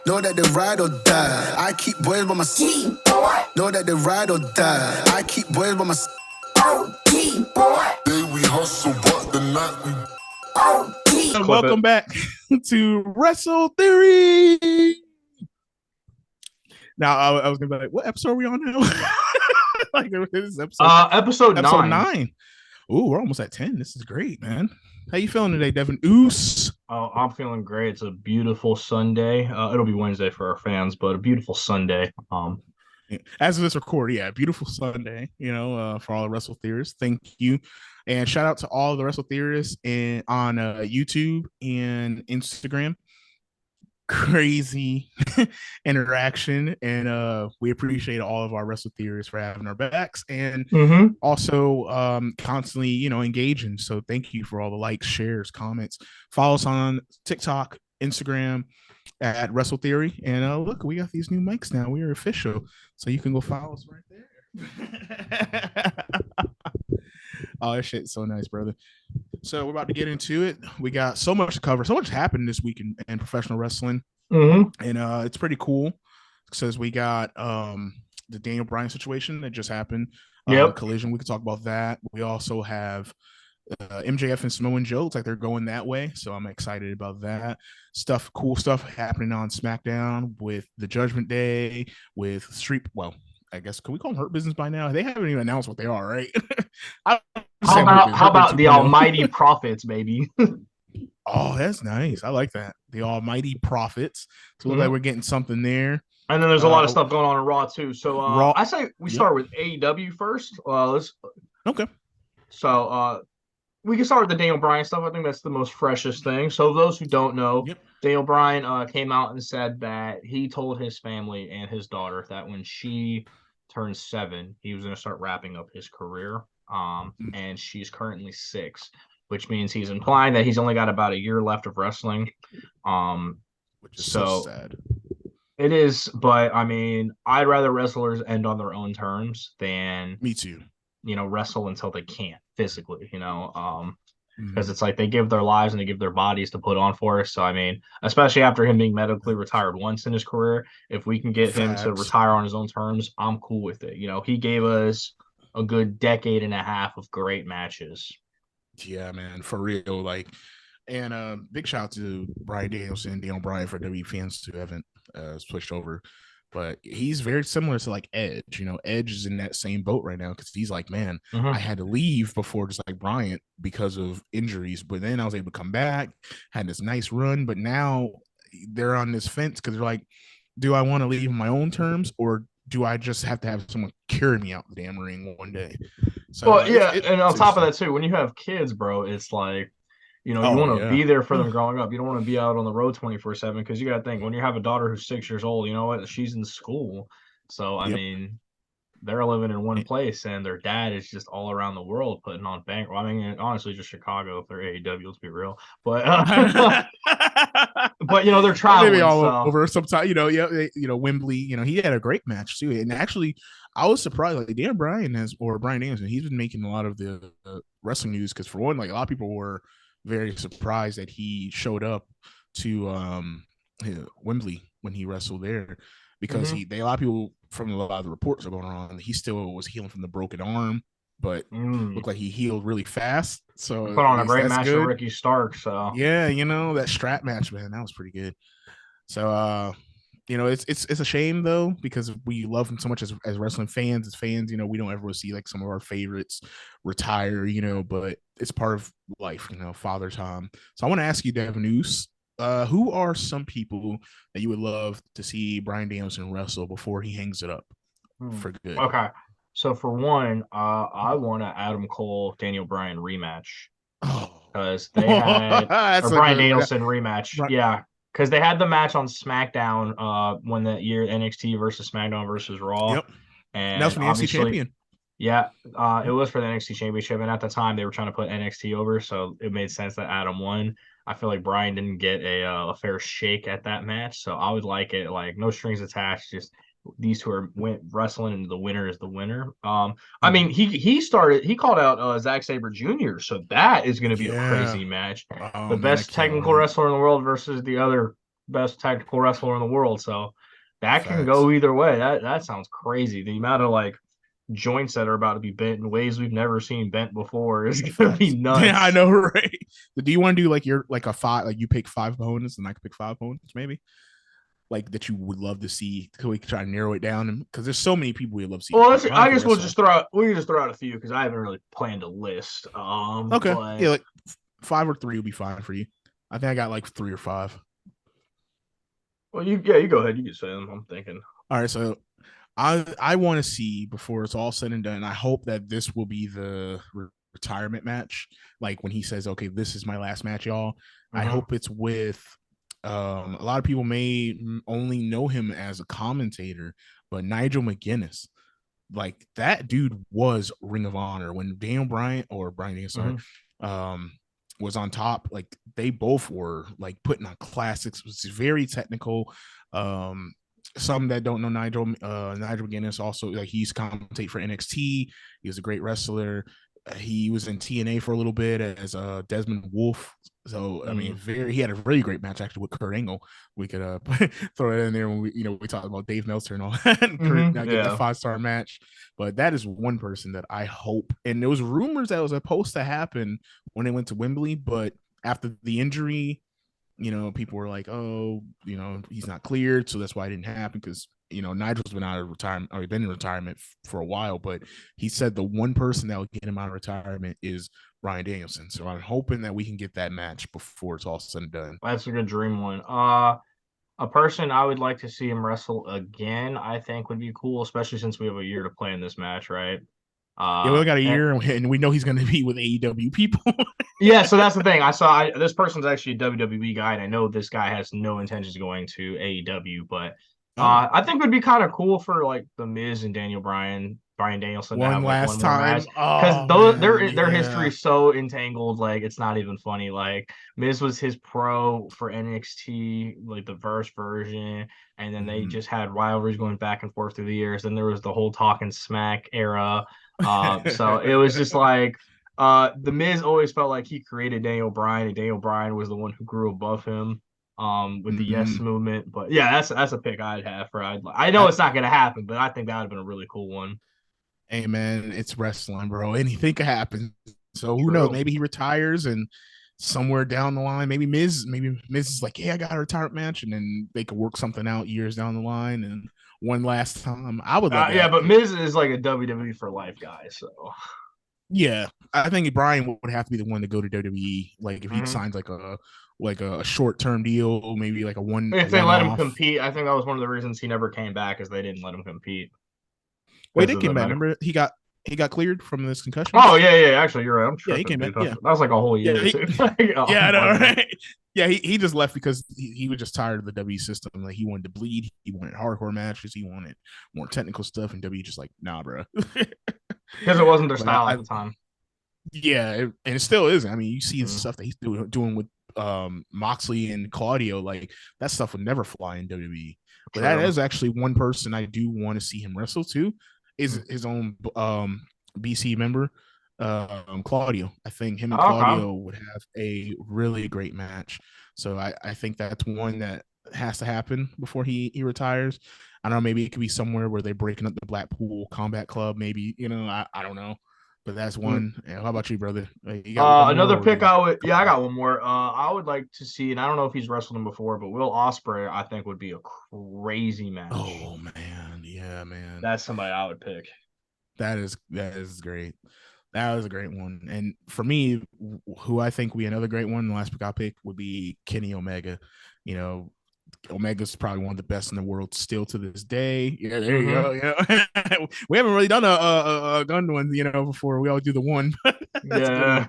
Know that they ride or die. I keep boys by my side. Know that they ride or die. I keep boys by my side. Day we hustle, but the night we. And welcome back to Wrestle Theory. Now, I was gonna be like, "What episode are we on now?" Like, this is episode 9. Ooh, we're almost at 10. This is great, man. How you feeling today, Devin Uso? Oh, I'm feeling great. It's a beautiful Sunday. It'll be Wednesday for our fans, but a beautiful Sunday. As of this record, yeah, beautiful Sunday. For all the Wrestle theorists, thank you, and shout out to all the Wrestle theorists on YouTube and Instagram. Crazy interaction, and we appreciate all of our Wrestle theorists for having our backs and also constantly engaging. So thank you for all the likes, shares, comments. Follow us on TikTok, Instagram at Wrestle Theory, and look, we got these new mics now. We are official, so you can go follow us right there. Oh, that shit's so nice, brother. So we're about to get into it. We got so much to cover. So much happened this week in professional wrestling, and it's pretty cool because we got the Daniel Bryan situation that just happened. Collision. We could talk about that. We also have MJF and Samoa Joe. It's like they're going that way, so I'm excited about that stuff. Cool stuff happening on SmackDown with the Judgment Day, with Street. Well, I guess, can we call them Hurt Business by now? They haven't even announced what they are, right? How about the Almighty Prophets, baby? Oh, that's nice. I like that. The Almighty Prophets. So look like we're getting something there. And then there's a lot of stuff going on in Raw too. So I say we start with AEW first. Okay. So we can start with the Daniel Bryan stuff. I think that's the most freshest thing. So those who don't know, Daniel Bryan came out and said that he told his family and his daughter that when she turned 7, he was going to start wrapping up his career. And she's currently 6, which means he's implying that he's only got about a year left of wrestling. Which is so sad. It is, but I mean, I'd rather wrestlers end on their own terms than me too. Wrestle until they can't physically, because it's like they give their lives and they give their bodies to put on for us. So, I mean, especially after him being medically retired once in his career, if we can get him to retire on his own terms, I'm cool with it. He gave us a good decade and a half of great matches. Yeah, man, for real. Like, and big shout out to Bryan Danielson, Daniel Bryan, for WWE fans who haven't switched over. But he's very similar to like Edge. Edge is in that same boat right now because he's like, man, I had to leave before just like Bryant because of injuries. But then I was able to come back, had this nice run. But now they're on this fence because they're like, do I want to leave on my own terms or do I just have to have someone carry me out the damn ring one day? So, and on top of that too, when you have kids, bro, it's like, you want to be there for them growing up. You don't want to be out on the road 24/7 because you got to think when you have a daughter who's 6 years old, you know what? She's in school. So, I mean, they're living in one place and their dad is just all around the world putting on bank. Well, I mean, honestly, just Chicago if they're AEW, let's be real. But, but they're traveling. Maybe all over sometimes, Wembley, he had a great match too. And actually, I was surprised, like Bryan Danielson, he's been making a lot of the wrestling news because for one, like a lot of people were very surprised that he showed up to Wembley when he wrestled there because a lot of people from a lot of the reports are going on. He still was healing from the broken arm, but looked like he healed really fast. So put on a great match with Ricky Stark. So yeah, that strap match, man, that was pretty good. So it's a shame though because we love him so much as wrestling fans. As fans, we don't ever see like some of our favorites retire, but it's part of life, Father Time. So I want to ask you, Devin Uso, who are some people that you would love to see Bryan Danielson wrestle before he hangs it up for good? Okay, so for one, I want an Adam Cole Daniel Bryan rematch because they had a Bryan Danielson rematch, because they had the match on SmackDown when that year NXT versus SmackDown versus Raw. And that was for the NXT champion. Yeah, it was for the NXT championship. And at the time, they were trying to put NXT over. So it made sense that Adam won. I feel like Bryan didn't get a fair shake at that match. So I would like it, like, no strings attached. Just these two are wrestling, and the winner is the winner. I mean, he called out Zack Sabre Jr., so that is going to be a crazy match. The best technical wrestler in the world versus the other best technical wrestler in the world. So that can Facts. go either way. That sounds crazy. The amount of like joints that are about to be bent in ways we've never seen bent before is gonna be nuts. Yeah, I know, right? Do you want to do like your like a five, like you pick 5 opponents and I could pick 5 opponents, maybe? Like that you would love to see, so we can try to narrow it down, because there's so many people we love to see. Well, I guess we can just throw out a few because I haven't really planned a list. Okay, but... yeah, like 5 or 3 would be fine for you. I think I got like 3 or 5. Well, you go ahead. You can say them. I'm thinking. All right, so I want to see, before it's all said and done, I hope that this will be the retirement match. Like when he says, "Okay, this is my last match, y'all." I hope it's with. A lot of people may only know him as a commentator, but Nigel McGuinness, like that dude was Ring of Honor when Bryan Danielson, was on top. Like they both were like putting on classics. It was very technical. Some that don't know Nigel McGuinness also, like he's commentate for NXT. He was a great wrestler. He was in TNA for a little bit as Desmond Wolfe. So I mean, he had a really great match actually with Kurt Angle. We could throw it in there when we talk about Dave Meltzer and all that. And Kurt get that 5-star match. But that is one person that I hope. And there was rumors that was supposed to happen when they went to Wembley, but after the injury, people were like, "Oh, he's not cleared, so that's why it didn't happen." Because Nigel's been out of retirement, or he's been in retirement for a while, but he said the one person that would get him out of retirement is Bryan Danielson. So I'm hoping that we can get that match before it's all said and done. That's a good dream one. A person I would like to see him wrestle again, I think would be cool, especially since we have a year to play in this match, right? Yeah, we got a year, and we know he's going to be with AEW people. Yeah, so that's the thing. This person's actually a WWE guy, and I know this guy has no intentions of going to AEW, but I think it would be kind of cool for like the Miz and Bryan Danielson to have like one more match, because their history is so entangled, like it's not even funny. Like Miz was his pro for NXT, like the first version, and then they just had rivalries going back and forth through the years. Then there was the whole Talking Smack era. So it was just like the Miz always felt like he created Daniel Bryan, and Daniel Bryan was the one who grew above him with the Yes movement. But yeah, that's a pick I'd have for. I know it's not gonna happen, but I think that would have been a really cool one. Hey man, it's wrestling, bro. Anything could happen. So who knows? Maybe he retires, and somewhere down the line, maybe Miz is like, "Yeah, I got a retirement match," and then they could work something out years down the line. And one last time, I would love that. Yeah, but Miz is like a WWE for life guy, so yeah, I think Bryan would have to be the one to go to WWE. Like if he signs like a short-term deal, maybe like a one. If they let him compete, I think that was one of the reasons he never came back, is they didn't let him compete. Wait, they came back. Remember, he got cleared from this concussion. Oh yeah. Actually, you're right. I'm sure he came back. Yeah, that was like a whole year. Yeah, I know, right? Yeah, he just left because he was just tired of the W system. Like he wanted to bleed. He wanted hardcore matches. He wanted more technical stuff, and W just like, nah, bro. Because it wasn't their style at the time. Yeah, and it still isn't. I mean, you see the stuff that he's doing with Moxley and Claudio. Like that stuff would never fly in WWE. But that is actually one person I do want to see him wrestle too. Is his own BC member, Claudio. I think him and Claudio would have a really great match. So I think that's one that has to happen before he retires. I don't know, maybe it could be somewhere where they're breaking up the Blackpool Combat Club. Maybe, I don't know. But that's one. Yeah, how about you, brother? You got another pick I got one more. I would like to see, and I don't know if he's wrestled him before, but Will Ospreay, I think, would be a crazy match. Oh man, yeah, man. That's somebody I would pick. That is great. That was a great one. And for me, who I think would be another great one, the last pick I pick would be Kenny Omega. Omega's probably one of the best in the world still to this day. Yeah, there you go. We haven't really done a gun one, before. We always do the one. Yeah.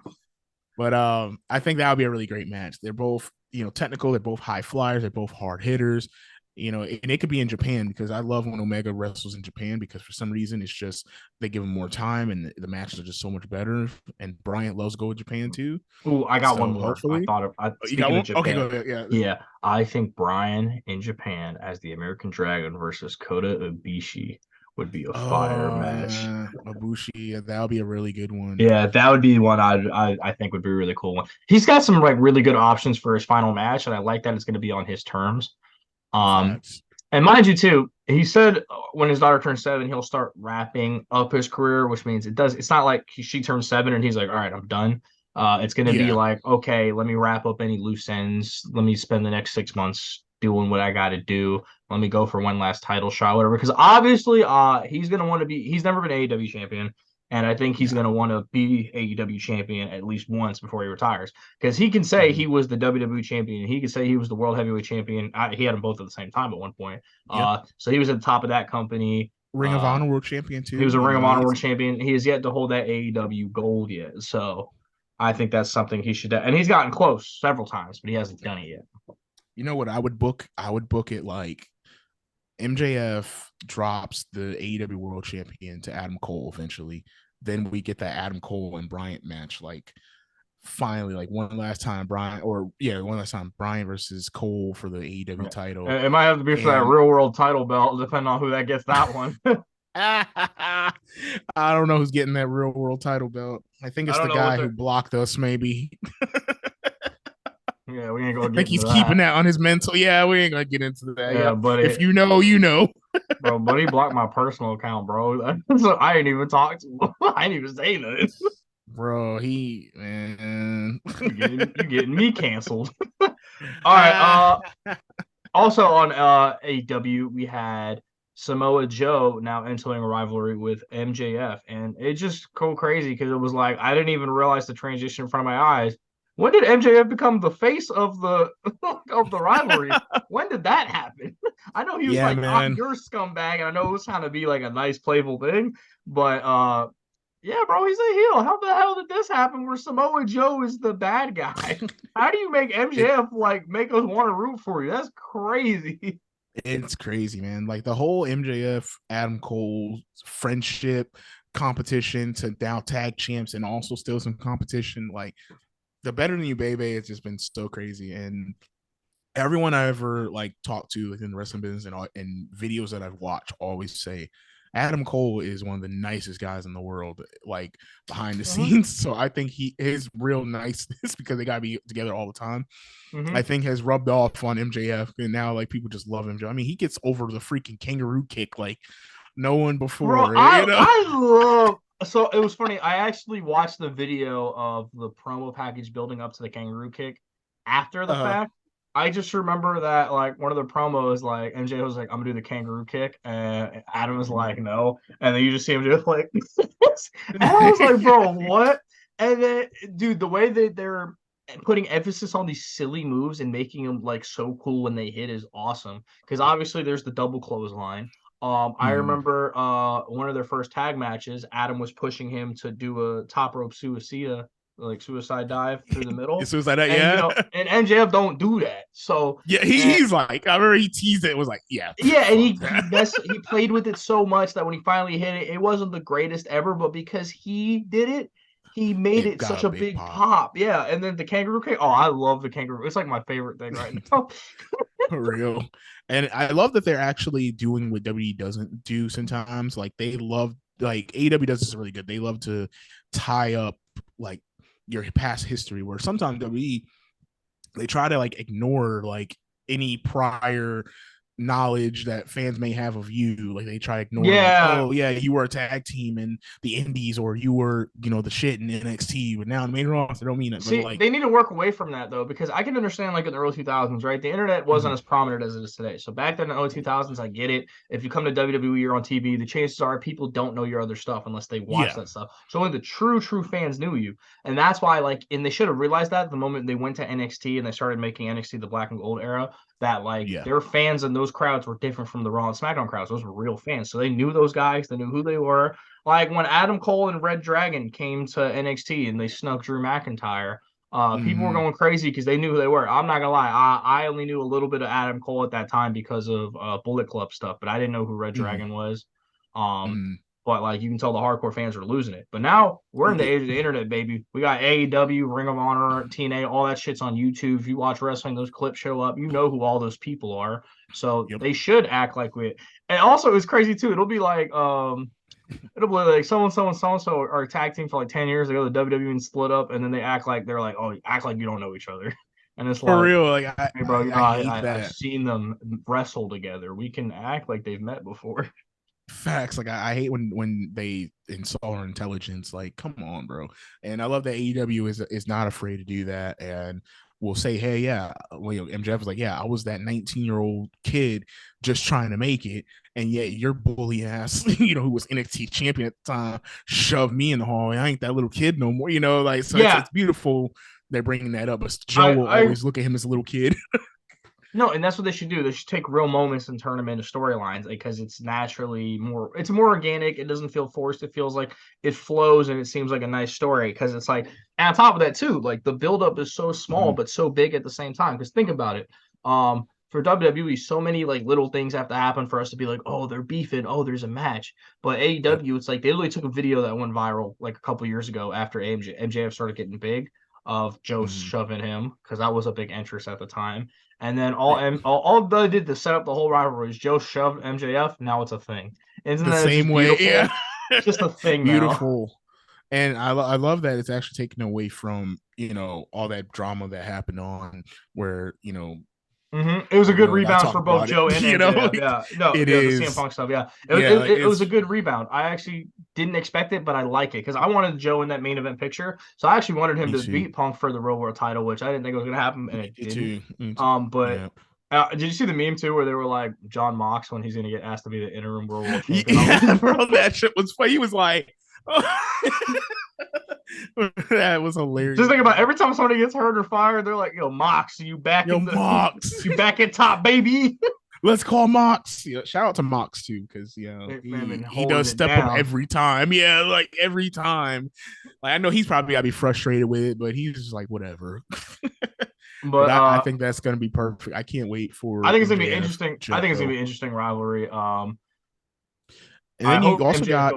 But I think that would be a really great match. They're both, technical. They're both high flyers. They're both hard hitters. And it could be in Japan, because I love when Omega wrestles in Japan, because for some reason it's just they give him more time and the matches are just so much better. And Bryant loves to go to Japan too. Oh, I got one more. Hopefully. You got one? Okay, go ahead. Yeah. I think Bryan in Japan as the American Dragon versus Kota Ibushi would be a fire match. Ibushi, that would be a really good one. Yeah, that would be one I think would be a really cool one. He's got some like really good options for his final match, and I like that it's going to be on his terms. Facts. And mind you, too, he said when his daughter turns 7, he'll start wrapping up his career, which means it's not like she turns 7 and he's like, all right, I'm done. It's going to be like, okay, let me wrap up any loose ends. Let me spend the next 6 months doing what I got to do. Let me go for one last title shot, whatever. Because obviously, he's going to want to be, he's never been AEW champion. And I think he's going to want to be AEW champion at least once before he retires. Because he can say he was the WWE champion. He can say he was the World Heavyweight champion. He had them both at the same time at one point. So he was at the top of that company. Ring of Honor World Champion, too. He was a Ring of Honor World Champion. He has yet to hold that AEW gold yet. So I think that's something he should do. And he's gotten close several times, but he hasn't done it yet. You know what I would book? I would book it like MJF drops the AEW World Champion to Adam Cole eventually. Then we get that Adam Cole and Bryan match, like finally, like one last time Bryan versus Cole for the AEW title. It might have to be for that real world title belt, depending on who that gets that one. I don't know who's getting that real world title belt. I think it's the guy who blocked us, maybe. Yeah, we ain't gonna get I think he's keeping that on his mental. Yeah, we ain't gonna get into that. Yeah, but if you know, you know. Bro, but he blocked my personal account, bro. So I ain't even talked to him. I ain't even say nothing. Bro, man. you getting me canceled. All right. Also on AEW, we had Samoa Joe now entering a rivalry with MJF, and it just go crazy because it was like I didn't even realize the transition in front of my eyes. When did MJF become the face of the rivalry? When did that happen? I know he was man. You're a scumbag, and I know it was trying to be like a nice playful thing, but yeah, bro, he's a heel. How the hell did this happen where Samoa Joe is the bad guy? How do you make MJF like make us want to root for you? That's crazy. It's crazy, man. Like the whole MJF Adam Cole friendship competition to now tag champs and also still some competition, like the Better Than You Baby has just been so crazy. And everyone I ever like talked to within the wrestling business and videos that I've watched always say Adam Cole is one of the nicest guys in the world, like behind the scenes. So I think his real niceness, because they gotta be together all the time, I think has rubbed off on MJF, and now like people just love him. I mean, he gets over the freaking kangaroo kick like no one before. Bro, I love. So it was funny. I actually watched the video of the promo package building up to the kangaroo kick after the fact. I just remember that like one of the promos, like MJ was like, "I'm gonna do the kangaroo kick," and Adam was like, "No," and then you just see him do it like, and I was like, "Bro, what?" And then, dude, the way that they're putting emphasis on these silly moves and making them like so cool when they hit is awesome. Because obviously there's the double clothesline. I remember one of their first tag matches, Adam was pushing him to do a top rope suicide dive through the middle. Suicide dive, yeah. You know, and MJF don't do that. So yeah, he's like, I remember he teased it. It was like, yeah, and he played with it so much that when he finally hit it, it wasn't the greatest ever. But because he did it, he made it such a big pop. Yeah, and then the kangaroo kick. Oh, I love the kangaroo. It's like my favorite thing right now. For real. And I love that they're actually doing what WWE doesn't do sometimes. Like they love, like AEW does this really good. They love to tie up like your past history, where sometimes WWE, they try to like ignore like any prior knowledge that fans may have of you. Like they try to ignore, like, oh yeah, you were a tag team in the indies, or you were, you know, the shit in NXT, but now in the main roster, don't mean it. See, like, they need to work away from that though, because I can understand like in the early 2000s, right? The internet wasn't as prominent as it is today. So back then in the early 2000s, I get it. If you come to WWE, you're on TV, the chances are people don't know your other stuff unless they watch that stuff. So only the true fans knew you. And that's why, like, and they should have realized that the moment they went to NXT and they started making NXT the black and gold era, that like their fans and those crowds were different from the Raw and SmackDown crowds. Those were real fans. So they knew those guys, they knew who they were. Like when Adam Cole and Red Dragon came to NXT and they snuck Drew McIntyre, people were going crazy because they knew who they were. I'm not gonna lie, I only knew a little bit of Adam Cole at that time because of Bullet Club stuff, but I didn't know who Red Dragon was. but like you can tell the hardcore fans are losing it. But now we're in the age of the internet, baby. We got AEW, Ring of Honor, TNA, all that shit's on YouTube. If you watch wrestling, those clips show up. You know who all those people are. So they should act like we. And also, it's crazy too. It'll be like it'll be like so are a tag team for like 10 years ago. The WWE split up, and then they act like they're like, oh, act like you don't know each other. And it's for like, real. Like, hey, bro, I hate that. I've seen them wrestle together. We can act like they've met before. Facts. Like, I hate when they insult our intelligence. Like, come on, bro. And I love that AEW is not afraid to do that, and will say, hey, yeah, well, MJF was like, yeah, I was that 19-year-old kid just trying to make it, and yet your bully ass, who was NXT champion at the time, shoved me in the hallway. I ain't that little kid no more, like, so it's beautiful they're bringing that up, but Joe will always look at him as a little kid. No, and that's what they should do. They should take real moments and turn them into storylines, because it's naturally it's more organic. It doesn't feel forced. It feels like it flows, and it seems like a nice story, because it's like, and on top of that too, like the buildup is so small but so big at the same time. Because think about it. For WWE, so many like little things have to happen for us to be like, oh, they're beefing, oh, there's a match. But AEW, it's like they literally took a video that went viral like a couple years ago after MJF started getting big, of Joe shoving him, because that was a big interest at the time. And then all they did to set up the whole rivalry is Joe shoved MJF. Now it's a thing. Isn't the same way? Yeah, it's just a thing. Beautiful. Now. And I love that it's actually taken away from all that drama that happened on where It was a good rebound for both Joe and MJF. Yeah, no, it is the CM Punk stuff. Yeah, it was a good rebound. I actually didn't expect it, but I like it, because I wanted Joe in that main event picture. So I actually wanted him to beat Punk for the Real World title, which I didn't think was going to happen, and it didn't. But did you see the meme too, where they were like John Mox when he's going to get asked to be the interim World World Champion? Yeah, bro, that shit was funny. He was like. That was hilarious. Just think about every time somebody gets hurt or fired, they're like, "Yo, Mox, you back? Mox, you back at top, baby." Let's call Mox. Shout out to Mox too, because he does step up every time. Yeah, like every time. Like, I know he's probably gotta be frustrated with it, but he's just like, whatever. But I think that's gonna be perfect. I can't wait for. I think it's gonna be interesting. I think it's gonna be an interesting rivalry. And then you also got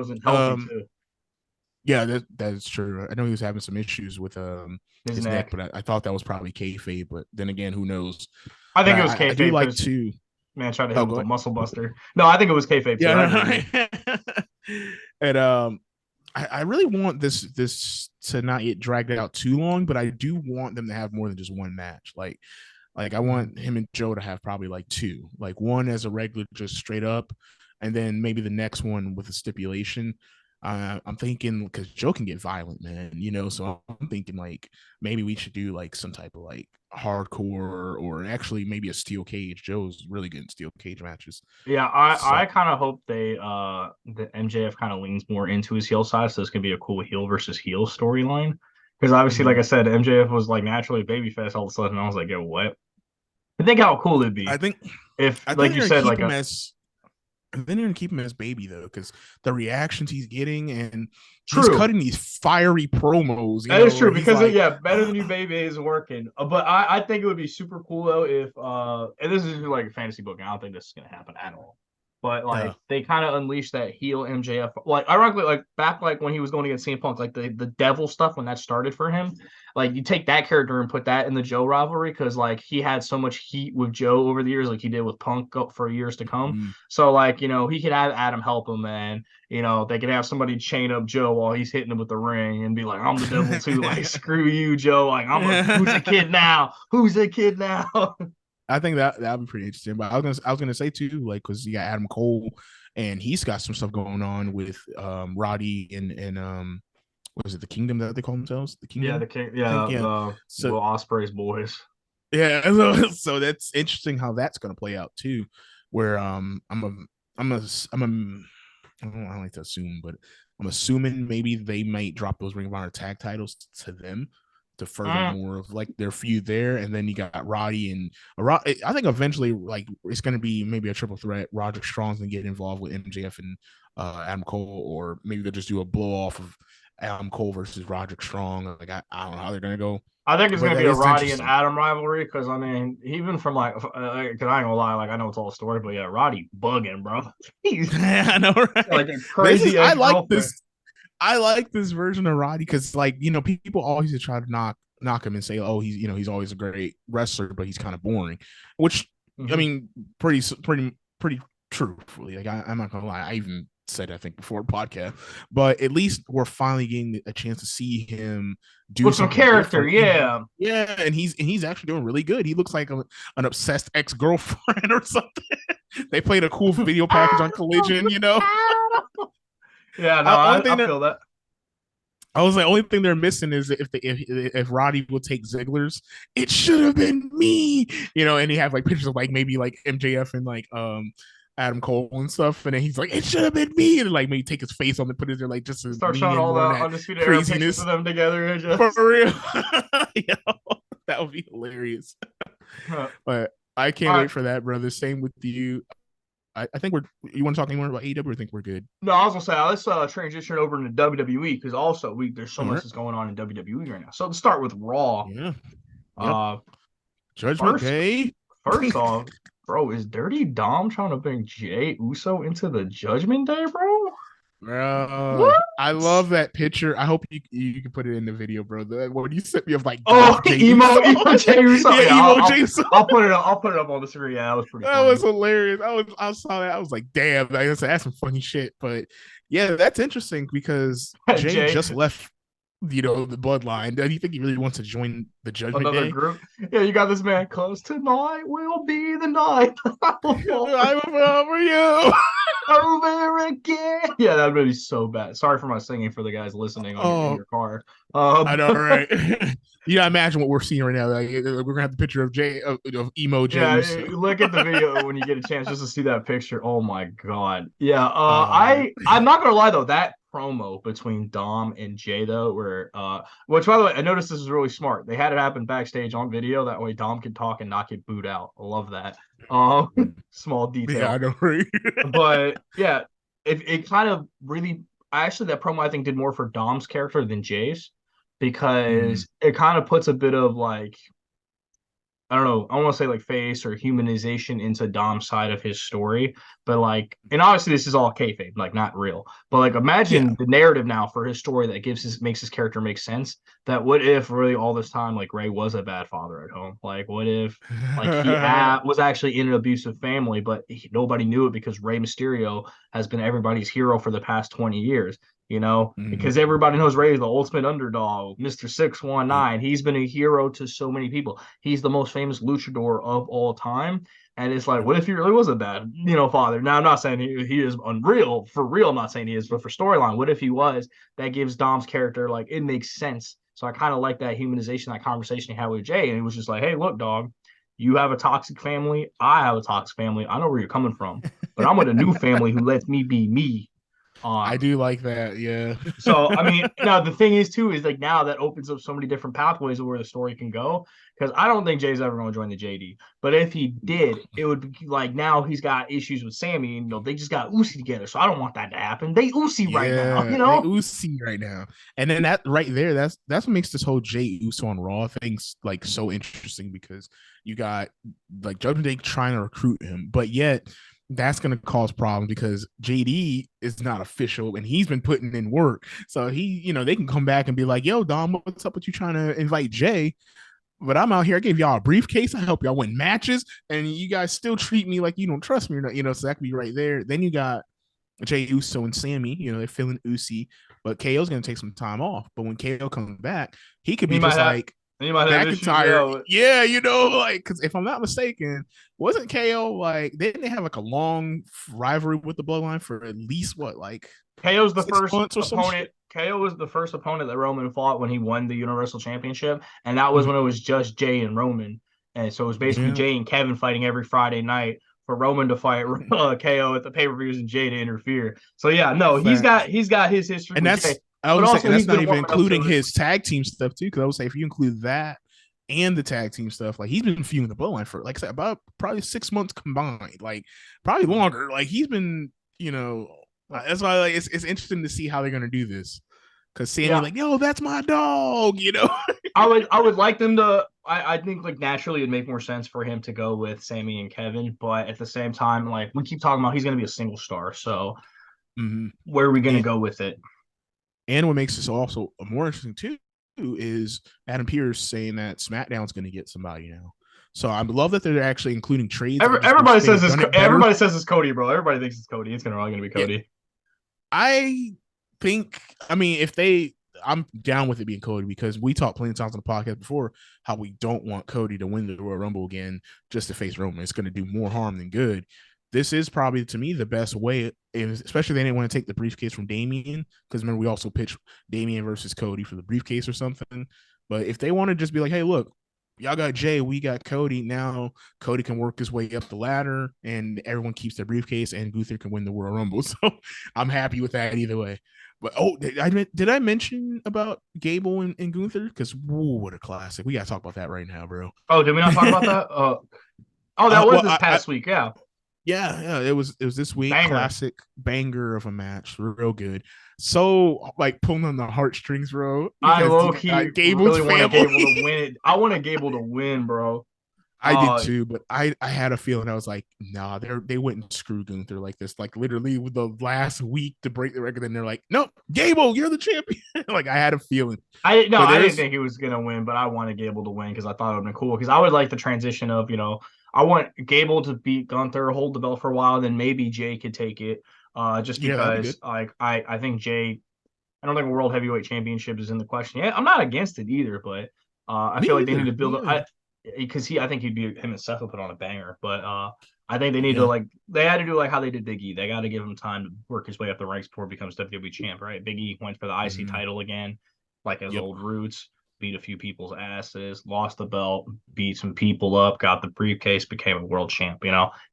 yeah, that's true. I know he was having some issues with his neck, but I thought that was probably kayfabe. But then again, who knows? I think it was kayfabe. I do like to man try to hit him with a muscle buster. No, I think it was kayfabe. Yeah, and I really want this to not get dragged out too long, but I do want them to have more than just one match. Like I want him and Joe to have probably like two, like one as a regular, just straight up, and then maybe the next one with a stipulation. I'm thinking, because Joe can get violent, man, so I'm thinking like maybe we should do like some type of like hardcore or actually maybe a steel cage. Joe's really good in steel cage matches. Yeah, I kind of hope that MJF kind of leans more into his heel side, so this can be a cool heel versus heel storyline. Because obviously, like I said, MJF was like naturally babyface all of a sudden. I was like, yo, what? I think how cool it'd be. I think like you said, like and then you're gonna keep him as baby though, because the reactions he's getting, and he's cutting these fiery promos. That is true, because better than you, baby is working. But I think it would be super cool though if and this is like a fantasy book, and I don't think this is gonna happen at all. But like they kind of unleashed that heel MJF, like ironically, like back like when he was going against CM Punk, like the devil stuff when that started for him. Like you take that character and put that in the Joe rivalry, because like he had so much heat with Joe over the years, like he did with Punk for years to come. So like he could have Adam help him, and they could have somebody chain up Joe while he's hitting him with the ring and be like, I'm the devil too, like screw you, Joe, like who's the kid now? Who's the kid now? I think that'd be pretty interesting. But I was gonna say too, like, because you got Adam Cole, and he's got some stuff going on with Roddy and what is it, the Kingdom that they call themselves? The Kingdom? Yeah, the King. Yeah, so Ospreay's boys. Yeah, so that's interesting how that's gonna play out too. Where I don't like to assume, but I'm assuming maybe they might drop those Ring of Honor tag titles to them, to further more of like their feud there. And then you got Roddy and I think eventually like it's going to be maybe a triple threat. Roderick Strong's going to get involved with MJF and Adam Cole, or maybe they'll just do a blow off of Adam Cole versus Roderick Strong. Like I don't know how they're gonna go. I think it's going to be a Roddy and Adam rivalry because, I mean, even from because I ain't going to lie, like, I know it's all a story, but yeah, Roddy bugging, bro. Yeah, I know, right? Like a crazy. I like this. I like this version of Roddy because, like, you know, people always try to knock him and say, oh, he's always a great wrestler, but he's kind of boring. Which I mean, pretty truthfully, like I'm not gonna lie, I even said I think before the podcast, but at least we're finally getting a chance to see him do with some character, different. Yeah, and he's actually doing really good. He looks like an obsessed ex-girlfriend or something. They played a cool video package on Collision, you know. Yeah, no, I feel that. I was like, only thing they're missing is if Roddy will take Ziggler's, it should have been me, you know. And he have like pictures of like maybe like MJF and like Adam Cole and stuff, and then he's like, it should have been me, and like maybe take his face on and put it there, like just to start showing all the Undisputed Era pictures of them together. And just... For real, that would be hilarious. But I can't wait for that, brother. Same with you. I think you want to talk anymore about AEW, or think we're good? No, I was gonna say let's transition over into WWE because also there's so much that's going on in WWE right now. So let's start with Raw. Yeah. Judgment Day. First off, bro, is Dirty Dom trying to bring Jey Uso into the Judgment Day, bro? Bro, I love that picture. I hope you can put it in the video, bro. When you sent me of like emo Jey Uso. Emo Jey Uso. I'll put it up on the screen. Yeah, that was pretty. That was hilarious. I saw that. I was like, damn, that's some funny shit. But yeah, that's interesting because Jey just left. You know, the bloodline. Do you think he really wants to join the Judgment Day? Group? Yeah, you got this man. Cause tonight will be the night. I'm over you. Over again. Yeah, that would be so bad. Sorry for my singing for the guys listening in your car. I know, right? You gotta imagine what we're seeing right now. Like, we're gonna have the picture of emo Jey. Yeah, look at the video when you get a chance just to see that picture. Oh my god. Yeah. I'm not gonna lie though, that promo between Dom and Jey though, where which by the way, I noticed this is really smart. They had it happen backstage on video. That way Dom could talk and not get booed out. I love that. Small detail. Yeah, I know. Right? But yeah, it kind of really actually that promo I think did more for Dom's character than Jey's because it kind of puts a bit of like I don't know, I want to say like face or humanization into Dom's side of his story, but like, and obviously this is all kayfabe, like not real, but like imagine the narrative now for his story that makes his character make sense. That what if really all this time like Ray was a bad father at home? Like what if like he was actually in an abusive family, but nobody knew it because Rey Mysterio has been everybody's hero for the past 20 years. You know, because everybody knows Ray is the ultimate underdog, Mr. 619. He's been a hero to so many people. He's the most famous luchador of all time. And it's like, what if he really was a bad, father? Now, I'm not saying he is unreal. For real, I'm not saying he is, but for storyline, what if he was? That gives Dom's character, like, it makes sense. So I kind of like that humanization, that conversation he had with Jey. And it was just like, hey, look, dog, you have a toxic family. I have a toxic family. I know where you're coming from. But I'm with a new family who lets me be me. I do like that, yeah. So, I mean, now the thing is, too, is like now that opens up so many different pathways of where the story can go. Because I don't think Jay's ever going to join the JD. But if he did, it would be like now he's got issues with Sammy. And, they just got Usi together. So I don't want that to happen. They Usi right now, They Usi right now. And then that right there, that's what makes this whole Jey Uso on Raw thing like so interesting because you got like Judgment Day trying to recruit him, but yet that's going to cause problems because JD is not official and he's been putting in work. So he, they can come back and be like, yo, Dom, what's up with you trying to invite Jey? But I'm out here. I gave y'all a briefcase. I help y'all win matches. And you guys still treat me like you don't trust me. So that could be right there. Then you got Jey Uso and Sammy, they're feeling Usi, but KO's going to take some time off. But when KO comes back, he could be McIntyre. Yeah, because if I'm not mistaken, wasn't KO like didn't they have like a long rivalry with the Bloodline for at least KO's the first opponent. KO was the first opponent that Roman fought when he won the Universal Championship, and that was when it was just Jey and Roman, and so it was basically Jey and Kevin fighting every Friday night for Roman to fight KO at the pay-per-views and Jey to interfere. So yeah, no, he's got his history, and that's. I would say that's not even including his tag team stuff too, because I would say if you include that and the tag team stuff, like he's been feuding the Bloodline for, like I said, about probably 6 months combined, like probably longer. Like he's been, that's why it's interesting to see how they're gonna do this, because Sammy like, yo, that's my dog, you know. I would like them to. I think like naturally it'd make more sense for him to go with Sammy and Kevin, but at the same time, like we keep talking about, he's going to be a single star. So where are we going to go with it? And what makes this also more interesting too is Adam Pearce saying that SmackDown's going to get somebody now. So I love that they're actually including trades. Everybody says it's everybody says it's Cody, bro. Everybody thinks it's Cody. It's probably going to be Cody. Yeah. I think. I mean, I'm down with it being Cody because we talked plenty of times on the podcast before how we don't want Cody to win the Royal Rumble again just to face Roman. It's going to do more harm than good. This is probably, to me, the best way, especially they didn't want to take the briefcase from Damian because remember we also pitched Damian versus Cody for the briefcase or something. But if they want to just be like, hey, look, y'all got Jay, we got Cody. Now Cody can work his way up the ladder and everyone keeps their briefcase and Gunther can win the Royal Rumble. So I'm happy with that either way. But did I mention about Gable and Gunther? Because what a classic! We gotta talk about that right now, bro. Oh, did we not talk about that? That was this past week, yeah. Yeah, it was this week. Banger. Classic banger of a match, real good. So like pulling on the heartstrings, bro. I low key Gable's really want Gable to win it. I want Gable to win, bro. I did too, but I had a feeling I was like, nah, they wouldn't screw Gunther like this. Like literally with the last week to break the record, and they're like, nope, Gable, you're the champion. Like I had a feeling. I didn't think he was gonna win, but I wanted Gable to win because I thought it would be cool. Because I would like the transition of, I want Gable to beat Gunther, hold the belt for a while, then maybe Jay could take it. Just because I think Jay, I don't think a world heavyweight championship is in the question. Yeah, I'm not against it either, but I feel like they need to build up. Because I think him and Seth will put on a banger, but I think they need to they had to do like how they did Big E. They got to give him time to work his way up the ranks before he becomes WWE champ, right? Big E went for the IC title again, like his old roots, beat a few people's asses, lost the belt, beat some people up, got the briefcase, became a world champ.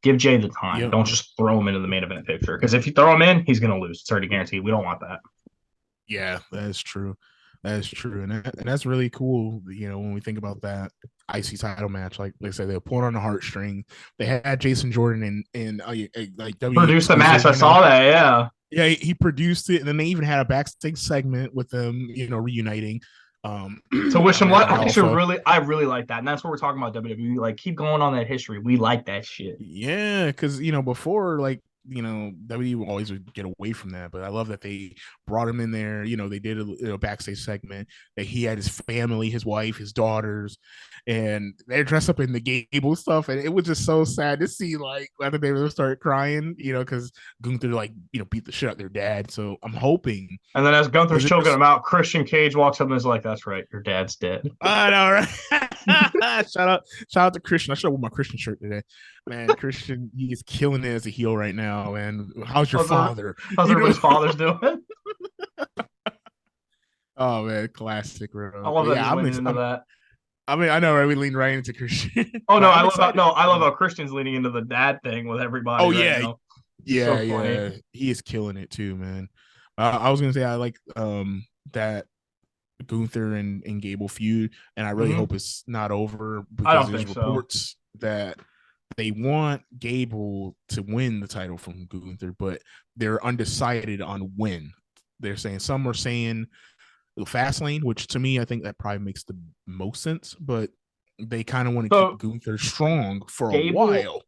Give Jay the time. Yep. Don't just throw him into the main event picture, because if you throw him in, he's gonna lose. It's already guaranteed. We don't want that. Yeah, that is true. That is true, and that's really cool. When we think about that IC title match, like they said, they were pulling on the heartstring. They had Jason Jordan and like produced the match. I saw that. Yeah, he produced it, and then they even had a backstage segment with them, reuniting. So wish him luck. I really like that, and that's what we're talking about. WWE, like, keep going on that history. We like that shit. Yeah, because before, like, WWE will always get away from that, but I love that they brought him in there. They did a backstage segment that he had his family, his wife, his daughters, and they're dressed up in the Gable stuff, and it was just so sad to see. Like, I think they would start crying, because Gunther beat the shit out of their dad. So I'm hoping. And then as Gunther's choking him out, Christian Cage walks up and is like, "That's right, your dad's dead." I know, right? Shout out to Christian. I should have worn my Christian shirt today. Man, Christian, he is killing it as a heel right now, man. How's your father? How's everybody's fathers doing? Oh man, classic, bro. I love that he's leaning into that. I mean, I know, right? We lean right into Christian. Oh no, I love how Christian's leaning into the dad thing with everybody. Oh yeah, yeah. He is killing it too, man. I was gonna say I like that Gunther and Gable feud, and I really hope it's not over because there's reports that they want Gable to win the title from Gunther, but they're undecided on when. They're saying some are saying Fastlane, which to me I think that probably makes the most sense, but they kind of want to keep Gunther strong for a while.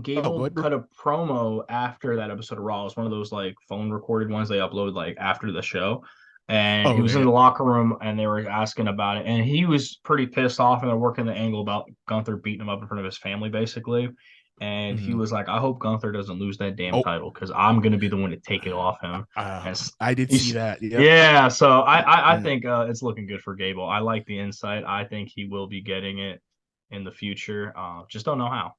Gable cut a promo after that episode of Raw. It was one of those like phone recorded ones they upload like after the show. And he was in the locker room and they were asking about it. And he was pretty pissed off and they're working the angle about Gunther beating him up in front of his family, basically. And he was like, I hope Gunther doesn't lose that damn title because I'm going to be the one to take it off him. I did see that. Yep. Yeah. So I think it's looking good for Gable. I like the insight. I think he will be getting it in the future. Just don't know how.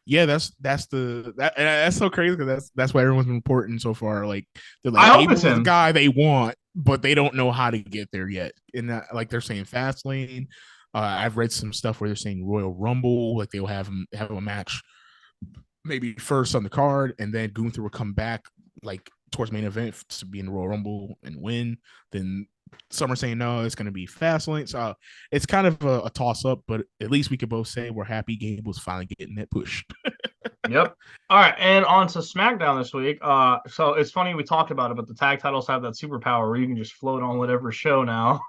Yeah, that's so crazy because that's why everyone's been reporting so far. Like, they're I like, hope it's him. The guy they want, but they don't know how to get there yet. And like they're saying Fastlane. I've read some stuff where they're saying Royal Rumble, like they'll have a match maybe first on the card, and then Gunther will come back like towards main event to be in the Royal Rumble and win. Then some are saying no, it's going to be Fastlane. So it's kind of a toss up, but at least we could both say we're happy Gable's finally getting that push. Yep. All right, and on to SmackDown this week. So it's funny we talked about it, but the tag titles have that superpower where you can just float on whatever show now.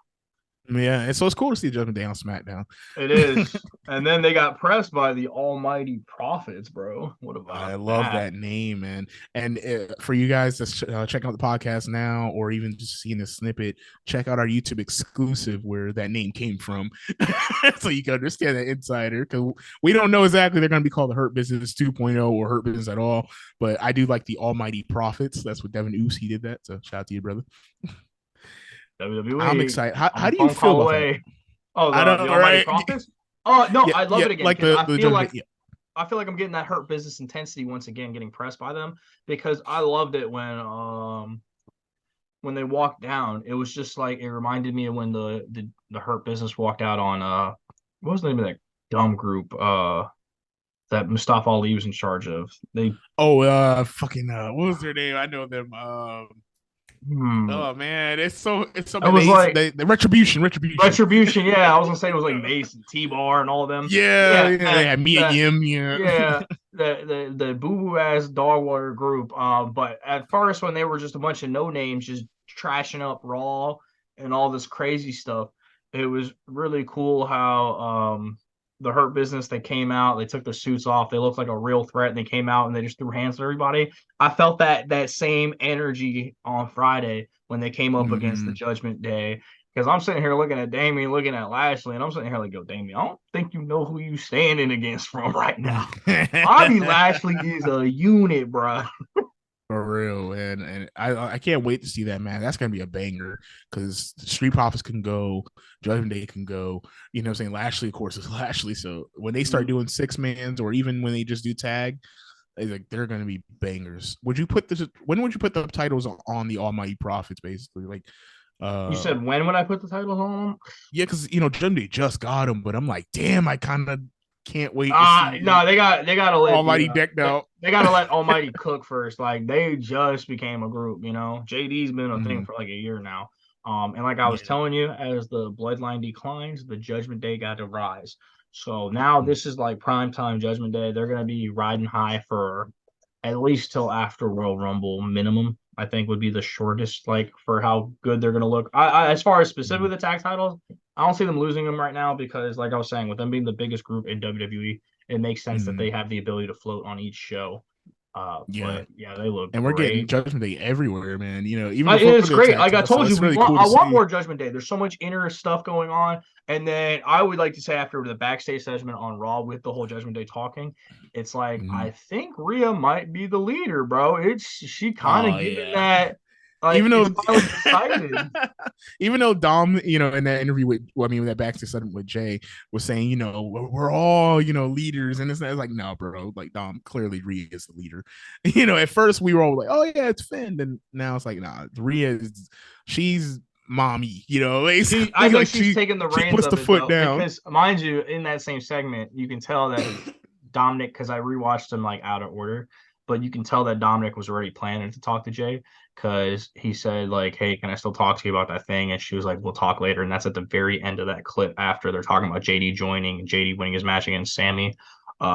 Yeah, and so it's cool to see Judgment Day on SmackDown. It is. And then they got pressed by the Almighty Prophets, bro. What about I love that name, man. And for you guys to check out the podcast now, or even just seeing this snippet, check out our YouTube exclusive where that name came from, so you can understand that insider. Because we don't know exactly they're going to be called the Hurt Business 2.0 or Hurt Business at all, but I do like the Almighty Prophets. That's what Devin Uso did that. So shout out to you, brother. WWE. I'm excited. How do you feel about that? Oh, the Almighty Prophets? Oh no, I love it again. Like I feel like I'm getting that Hurt Business intensity once again, getting pressed by them, because I loved it when they walked down. It was just like it reminded me of when the Hurt Business walked out on what was the name of that dumb group that Mustafa Ali was in charge of. Fucking what was their name? I know them. Oh man, it's so amazing. Like the Retribution. Yeah, I was gonna say it was like Mace and T-Bar and all of them. They had Mia Yim. Yeah, the boo boo ass dog water group. But at first when they were just a bunch of no names, just trashing up Raw and all this crazy stuff, it was really cool how the Hurt Business, they came out, they took their suits off, they looked like a real threat, and they came out and they just threw hands at everybody. I felt that same energy on Friday when they came up against the Judgment Day, because I'm sitting here looking at Damian, looking at Lashley, and I'm sitting here like, yo, Damian, I don't think you know who you standing against from right now. Bobby Lashley is a unit, bro. For real, man. And I can't wait to see that, man. That's gonna be a banger, because Street Profits can go, Judgment Day can go. You know what I'm saying? Lashley, of course, is Lashley. So when they start doing 6-mans, or even when they just do tag, they're gonna be bangers. When would you put the titles on the Almighty Prophets, basically? Like, you said when would I put the titles on them? Yeah, because Judgment Day just got them, but I'm like, damn, I kind of can't wait. No, they gotta let Almighty decked out. They gotta let Almighty cook first. Like, they just became a group, JD's been a thing for like a year now. And like I was telling you, as the bloodline declines, the Judgment Day got to rise. So now this is like primetime Judgment Day. They're gonna be riding high for at least till after Royal Rumble minimum. I think would be the shortest, like, for how good they're gonna look. I as far as specifically the tag titles, I don't see them losing them right now, because, like I was saying, with them being the biggest group in WWE, it makes sense that they have the ability to float on each show. But they look and we're getting Judgment Day everywhere, man. Even it's great. Like I told you, really I want more Judgment Day. There's so much inner stuff going on. And then I would like to say, after the backstage segment on Raw with the whole Judgment Day talking, it's like, I think Rhea might be the leader, bro. She kind of giving that. Like, even though Dom, in that interview with that backstage segment with Jay, was saying, we're all, leaders, and it's like, no, bro, like, Dom, clearly Rhea is the leader. At first we were all like, oh yeah, it's Finn, and now it's like, nah, Rhea she's mommy, I think she's taking the reins. She puts the foot down, because, mind you, in that same segment, you can tell that Dominic, because I rewatched them like out of order, but you can tell that Dominic was already planning to talk to Jay, because he said, like, hey, can I still talk to you about that thing? And she was like, we'll talk later. And that's at the very end of that clip, after they're talking about JD joining and JD winning his match against Sammy. He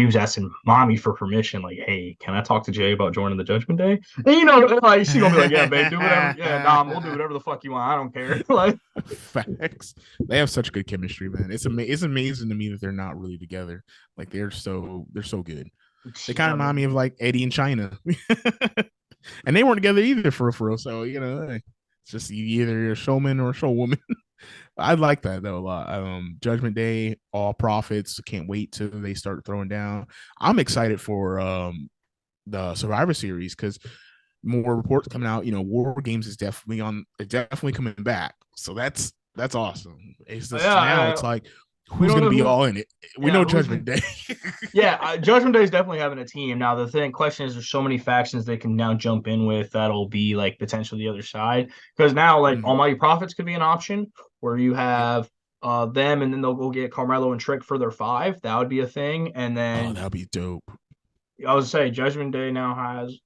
was asking mommy for permission, like, hey, can I talk to Jay about joining the Judgment Day? And like, she's gonna be like, yeah, babe, do whatever. Yeah, Dom, we'll do whatever the fuck you want. I don't care. Like, facts. They have such good chemistry, man. It's amazing to me that they're not really together. Like, they're so good. They kind of remind me of like Eddie and China. And they weren't together either for real. So, it's just either a showman or a showwoman. I like that though a lot. Judgment Day, all profits. Can't wait till they start throwing down. I'm excited for the Survivor Series, because more reports coming out. War Games is definitely coming back. So that's awesome. It's just it's like, who's going to be all in it? We know Judgment Day. Judgment Day is definitely having a team. Now, the question is, there's so many factions they can now jump in with that'll be, like, potentially the other side. Because now, like, Almighty Prophets could be an option, where you have them, and then they'll go get Carmelo and Trick for their 5. That would be a thing. And then... that'd be dope. I was say, Judgment Day now has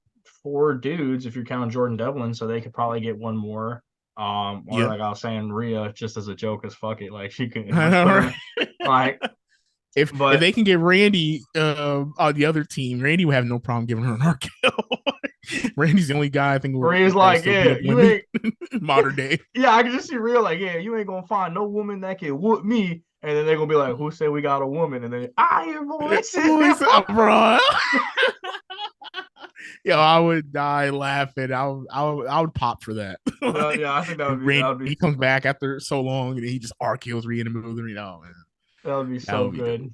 4 dudes, if you're counting Jordan Devlin, so they could probably get one more. Like I was saying, Rhea, just as a joke, as fuck it, like, she can, like, If they can get Randy on the other team, Randy would have no problem giving her an RKO. Randy's the only guy I think where he's like, yeah, you ain't modern day. Yeah, I can just see real like, yeah, you ain't gonna find no woman that can whoop me. And then they're gonna be like, who said we got a woman? And then I hear voices, bro. Yo, I would die laughing. I would pop for that. Like, yeah, I think that would be. He comes back after so long and he just RKO's Rhea in the movie. Oh man, that would be so good.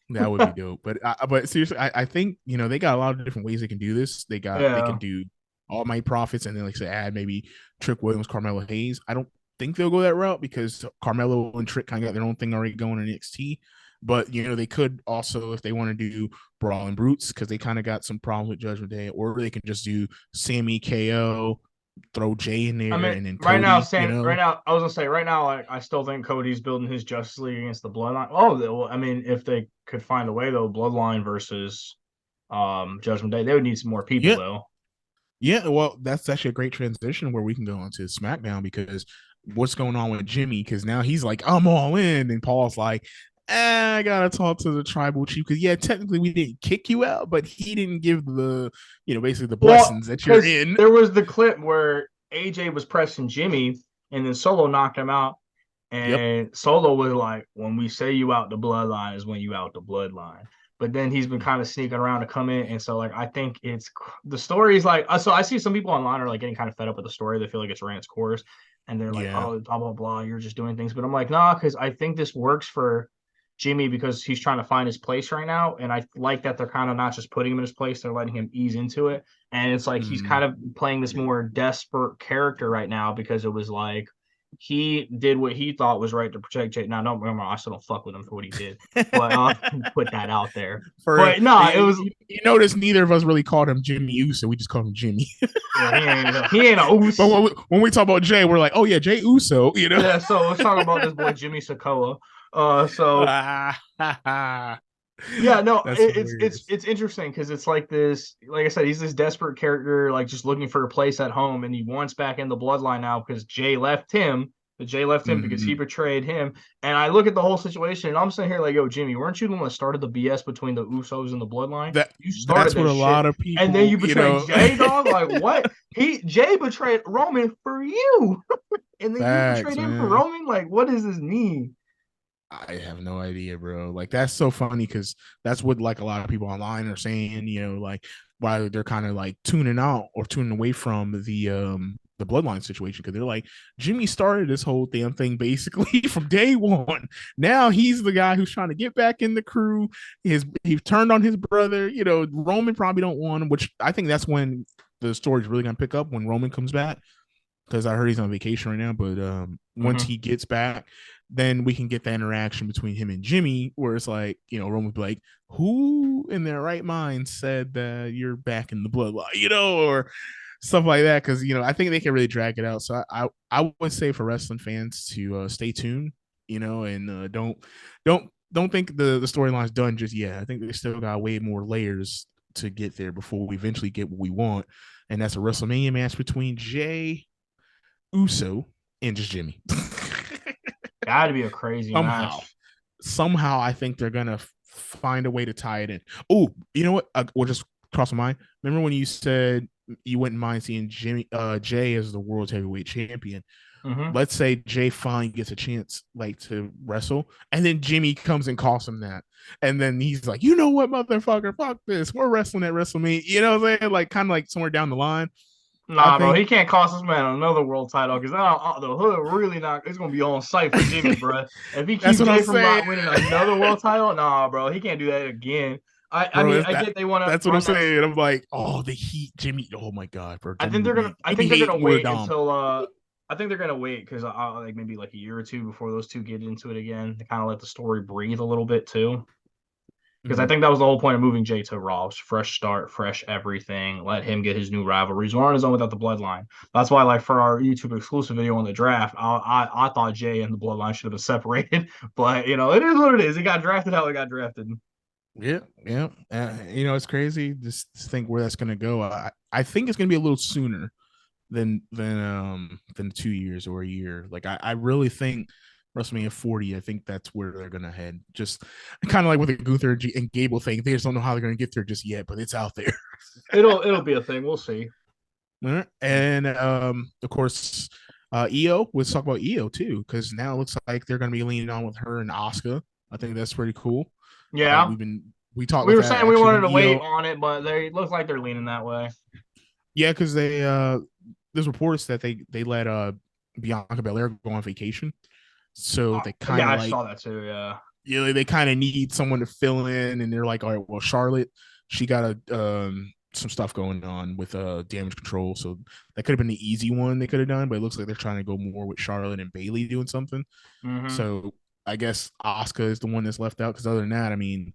That would be dope. But seriously, I think they got a lot of different ways they can do this. They can do All Might Profits and then like say add maybe Trick Williams, Carmelo Hayes. I don't think they'll go that route because Carmelo and Trick kind of got their own thing already going in NXT. But they could also, if they want to do Brawl and Brutes, because they kind of got some problems with Judgment Day, or they can just do Sammy KO, throw Jay in there, and then Cody, right now, I was gonna say right now, I still think Cody's building his Justice League against the Bloodline. Oh, well, I mean, if they could find a way though, Bloodline versus Judgment Day, they would need some more people though. Yeah, well, that's actually a great transition where we can go into SmackDown because what's going on with Jimmy? Because now he's like, I'm all in, and Paul's like, I gotta talk to the tribal chief because technically we didn't kick you out, but he didn't give the basically the blessings that you're in. There was the clip where AJ was pressing Jimmy and then Solo knocked him out, and Solo was like, when we say you out the bloodline is when you out the bloodline. But then he's been kind of sneaking around to come in, and so like I think it's the story is like so I see some people online are like getting kind of fed up with the story. They feel like it's ran its course, and they're like, oh, blah blah blah, you're just doing things. But I'm like, nah, because I think this works for Jimmy because he's trying to find his place right now. And I like that they're kind of not just putting him in his place, they're letting him ease into it. And it's like he's kind of playing this more desperate character right now because it was like he did what he thought was right to protect Jay. Now, don't remember, I still don't fuck with him for what he did, but put that out there. But no, it was. You notice neither of us really called him Jimmy Uso. We just called him Jimmy. Yeah, he ain't a Uso. But when we talk about Jay, we're like, oh yeah, Jay Uso. Yeah. So let's talk about this boy Jimmy Sokoa. Yeah, no, it's interesting because it's like this. Like I said, he's this desperate character, like just looking for a place at home, and he wants back in the bloodline now because Jay left him. Because he betrayed him. And I look at the whole situation, and I'm sitting here like, yo, Jimmy, weren't you the one that started the BS between the Usos and the bloodline? You started that's what a lot of people. And then you betrayed Jay, dog. Like what? Jay betrayed Roman for you, and then you betrayed him for Roman. Like, what does this mean? I have no idea, bro. Like that's so funny because that's what like a lot of people online are saying, like why they're kind of like tuning out or tuning away from the bloodline situation because they're like Jimmy started this whole damn thing basically from day one. Now he's the guy who's trying to get back in the crew. He turned on his brother. Roman probably don't want him, which I think that's when the story's really gonna pick up when Roman comes back because I heard he's on vacation right now. But once he gets back, then we can get that interaction between him and Jimmy where it's like, Roman would be like, who in their right mind said that you're back in the bloodline, or stuff like that. Cause, I think they can really drag it out. So I would say for wrestling fans to stay tuned, and don't think the storyline's done just yet. I think they still got way more layers to get there before we eventually get what we want. And that's a WrestleMania match between Jay Uso and just Jimmy. Gotta be a crazy match. Somehow, I think they're gonna find a way to tie it in. Oh, you know what? We'll just cross my mind. Remember when you said you wouldn't mind seeing Jay as the world's heavyweight champion? Let's say Jay finally gets a chance, like to wrestle, and then Jimmy comes and costs him that, and then he's like, "You know what, motherfucker? Fuck this. We're wrestling at WrestleMania." You know what I'm saying? Like kind of like somewhere down the line. Nah, bro, he can't cost this man another world title because the hood really not. It's gonna be on site for Jimmy, bro. If he keeps Jay from not winning another world title, nah, bro, he can't do that again. I get they want to. That's what I'm saying. I'm like, oh, the heat, Jimmy. Oh my god, bro. I think they're gonna wait until. I think they're gonna wait because like maybe like a year or two before those two get into it again to kind of let the story breathe a little bit too. Because I think that was the whole point of moving Jay to Raw. Fresh start, fresh everything. Let him get his new rivalries. We're on his own without the bloodline. That's why, like, for our YouTube exclusive video on the draft, I thought Jay and the bloodline should have been separated. But, it is what it is. He got drafted how he got drafted. Yeah. It's crazy just to think where that's going to go. I think it's going to be a little sooner than 2 years or a year. Like, I really think WrestleMania 40. I think that's where they're gonna head. Just kind of like with the Gunther and Gable thing. They just don't know how they're gonna get there just yet, but it's out there. It'll be a thing. We'll see. And of course, EO. Let's talk about EO too, because now it looks like they're gonna be leaning on with her and Asuka. I think that's pretty cool. Yeah, we talked. We were saying we wanted to wait on it, but they look like they're leaning that way. Yeah, because there's reports that they let Bianca Belair go on vacation, so they kind of I saw that too. Yeah, they kind of need someone to fill in, and they're like, all right, well, Charlotte, she got some stuff going on with damage control, so that could have been the easy one they could have done, but it looks like they're trying to go more with Charlotte and Bayley doing something. Mm-hmm. So I guess Asuka is the one that's left out, because other than that, I mean,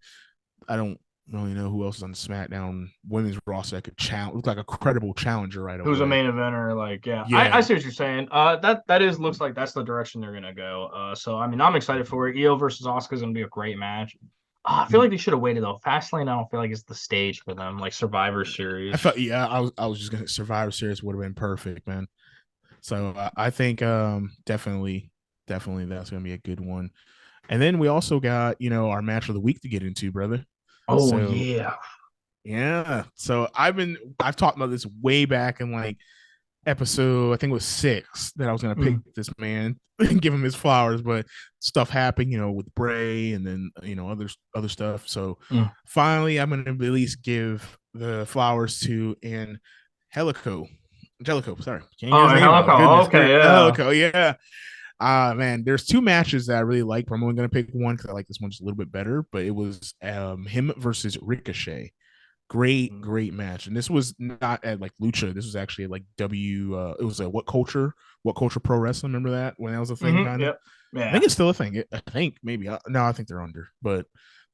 I don't really know who else is on the SmackDown women's roster that could look like a credible challenger right away. Who's a main eventer? Like, yeah. I see what you're saying. That looks like that's the direction they're gonna go. So I mean, I'm excited for it. EO versus Asuka is gonna be a great match. I feel like they should have waited though. Fastlane, I don't feel like it's the stage for them. Like Survivor Series. I was just gonna Survivor Series would have been perfect, man. So I think definitely that's gonna be a good one. And then we also got our match of the week to get into, brother. Oh, so, yeah. Yeah. So I've talked about this way back in like episode, I think it was 6, that I was going to pick this man and give him his flowers, but stuff happened, with Bray and then, other stuff. So finally I'm going to at least give the flowers to Angelico. Sorry. Angelico. Okay. Yeah. Angelico. Yeah. Man, there's 2 matches that I really like, but I'm only gonna pick one because I like this one just a little bit better. But it was him versus Ricochet. Great match. And this was not at like Lucha. This was actually at like it was a What Culture Pro Wrestling. Remember that when that was a thing? Yep. Yeah. I think it's still a thing. I think maybe no, I think they're under. But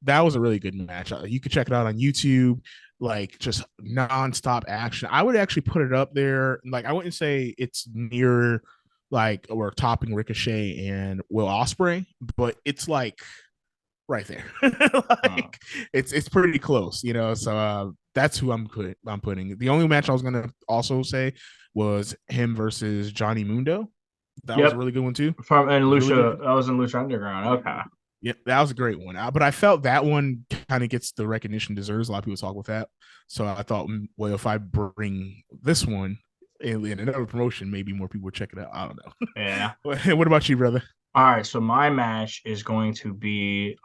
that was a really good match. You could check it out on YouTube. Like just nonstop action. I would actually put it up there. Like I wouldn't say it's near like we're topping Ricochet and Will Ospreay, but it's like right there. It's pretty close, so that's who I'm putting. The only match I was gonna also say was him versus Johnny Mundo. That was a really good one too. Lucha, I was in Lucha Underground. Okay. Yeah, that was a great one. But I felt that one kind of gets the recognition it deserves. A lot of people talk with that. So I thought, well, if I bring this one in another promotion, maybe more people would check it out. I don't know. Yeah. What about you, brother? All right, so my match is going to be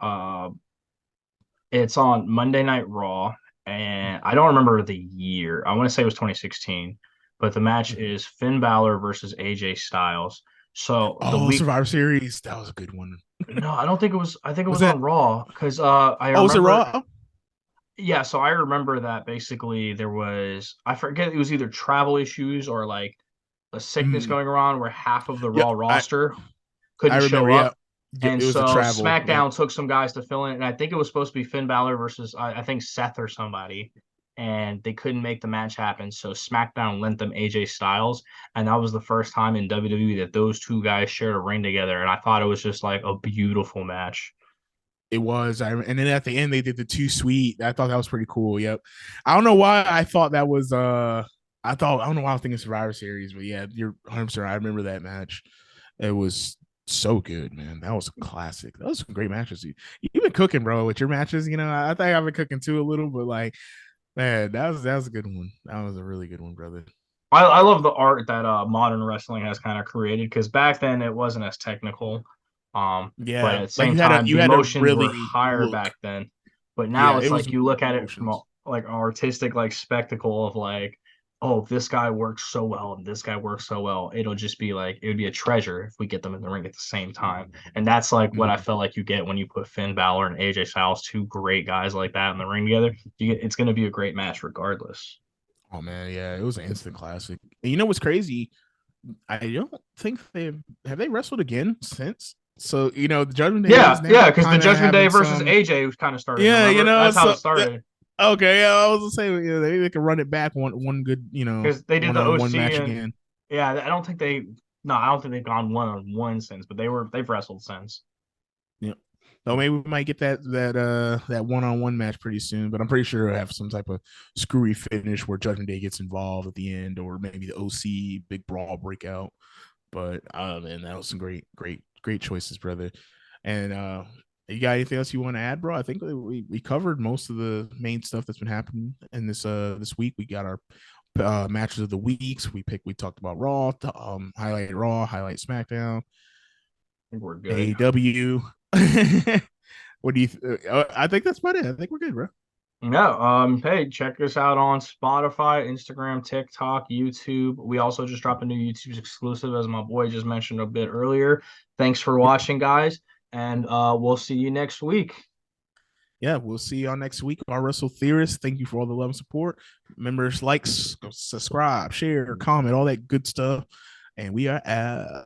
it's on Monday Night Raw, and I don't remember the year. I want to say it was 2016, but the match is Finn Balor versus AJ Styles. So Survivor Series, that was a good one. No, I don't think it was. I think it was on Raw because I remember. Was it Raw? Yeah, so I remember that basically there was, I forget, it was either travel issues or like a sickness going around where half of the Raw roster couldn't show up. Yeah, and so SmackDown took some guys to fill in, and I think it was supposed to be Finn Balor versus I think Seth or somebody, and they couldn't make the match happen. So SmackDown lent them AJ Styles, and that was the first time in WWE that those 2 guys shared a ring together, and I thought it was just like a beautiful match. It was, and then at the end they did the 2 Sweet. I thought that was pretty cool. Yep. I don't know why I thought that was. I don't know why I was thinking Survivor Series, but yeah, you're 100%. I remember that match. It was so good, man. That was a classic. That was some great matches. You've been cooking, bro, with your matches. I think I've been cooking too a little, but like, man, that was a good one. That was a really good one, brother. I love the art that modern wrestling has kind of created, because back then it wasn't as technical. But at the same time, the emotions were higher back then. But now it's like you look at it from like an artistic like spectacle of like, oh, this guy works so well and this guy works so well. It'll just be like, it would be a treasure if we get them in the ring at the same time. And that's like what I felt like you get when you put Finn Balor and AJ Styles, 2 great guys like that in the ring together. It's going to be a great match regardless. Oh man, yeah, it was an instant classic. And you know what's crazy? I don't think have they wrestled again since. So the Judgment Day. Yeah, because the Judgment Day versus AJ was kind of started. Yeah, remember? That's how it started. Okay, yeah, I was gonna say they could run it back one good, because they did the OC match again. Yeah, I don't think they've gone 1-on-1 since, but they've wrestled since. Yeah, so maybe we might get that 1-on-1 match pretty soon, but I'm pretty sure it'll have some type of screwy finish where Judgment Day gets involved at the end, or maybe the OC big brawl breakout. But man, that was some great Great choices, brother. And you got anything else you want to add, bro? I think we covered most of the main stuff that's been happening in this week. We got our matches of the weeks. We talked about Raw, highlight Raw, highlight SmackDown. I think we're good. AEW. What do you? I think that's about it. I think we're good, bro. Yeah. Hey, check us out on Spotify, Instagram, TikTok, YouTube. We also just dropped a new YouTube exclusive, as my boy just mentioned a bit earlier. Thanks for watching, guys, and we'll see you next week. Yeah, we'll see y'all next week. Our Wrestle Theorists. Thank you for all the love and support. Remember, like, subscribe, share, comment, all that good stuff. And we are out.